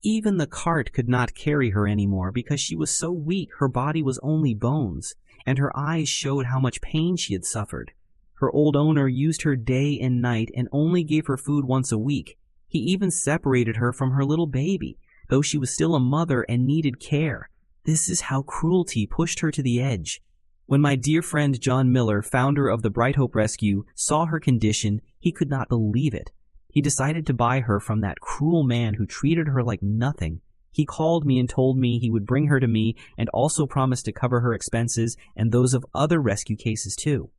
Even the cart could not carry her anymore because she was so weak her body was only bones, and her eyes showed how much pain she had suffered. Her old owner used her day and night and only gave her food once a week. He even separated her from her little baby, though she was still a mother and needed care. This is how cruelty pushed her to the edge. When my dear friend John Miller, founder of the Bright Hope Rescue, saw her condition, he could not believe it. He decided to buy her from that cruel man who treated her like nothing. He called me and told me he would bring her to me and also promised to cover her expenses and those of other rescue cases too.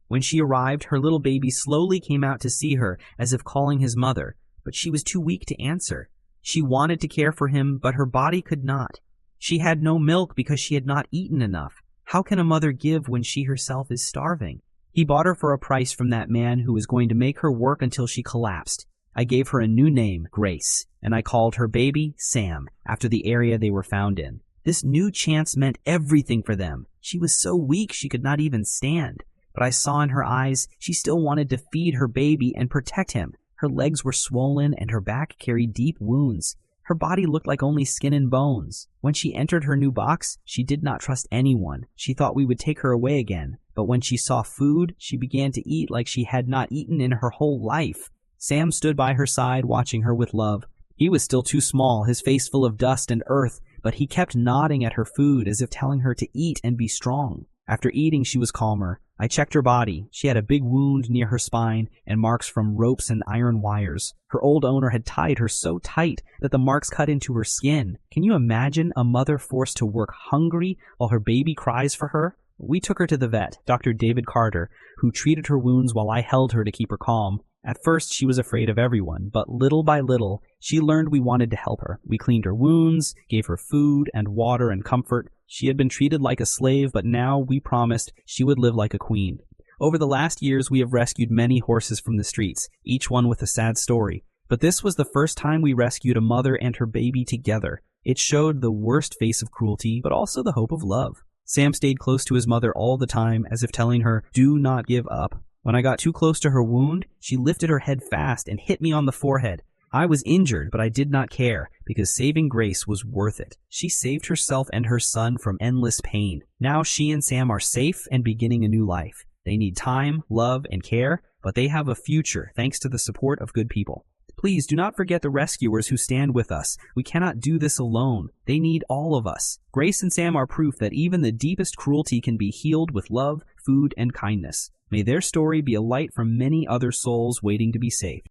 When she arrived, her little baby slowly came out to see her as if calling his mother, but she was too weak to answer. She wanted to care for him, but her body could not. She had no milk because she had not eaten enough. How can a mother give when she herself is starving? He bought her for a price from that man who was going to make her work until she collapsed. I gave her a new name, Grace, and I called her baby Sam, after the area they were found in. This new chance meant everything for them. She was so weak she could not even stand. But I saw in her eyes she still wanted to feed her baby and protect him. Her legs were swollen and her back carried deep wounds. Her body looked like only skin and bones. When she entered her new box, she did not trust anyone. She thought we would take her away again. But when she saw food, she began to eat like she had not eaten in her whole life. Sam stood by her side, watching her with love. He was still too small, his face full of dust and earth, but he kept nodding at her food as if telling her to eat and be strong. After eating, she was calmer. I checked her body. She had a big wound near her spine and marks from ropes and iron wires. Her old owner had tied her so tight that the marks cut into her skin. Can you imagine a mother forced to work hungry while her baby cries for her? We took her to the vet, Dr. David Carter, who treated her wounds while I held her to keep her calm. At first, she was afraid of everyone, but little by little, she learned we wanted to help her. We cleaned her wounds, gave her food and water and comfort. She had been treated like a slave, but now we promised she would live like a queen. Over the last years, we have rescued many horses from the streets, each one with a sad story. But this was the first time we rescued a mother and her baby together. It showed the worst face of cruelty, but also the hope of love. Sam stayed close to his mother all the time, as if telling her, "Do not give up." When I got too close to her wound, she lifted her head fast and hit me on the forehead. I was injured, but I did not care, because saving Grace was worth it. She saved herself and her son from endless pain. Now she and Sam are safe and beginning a new life. They need time, love, and care, but they have a future thanks to the support of good people. Please do not forget the rescuers who stand with us. We cannot do this alone. They need all of us. Grace and Sam are proof that even the deepest cruelty can be healed with love, food, and kindness. May their story be a light for many other souls waiting to be saved.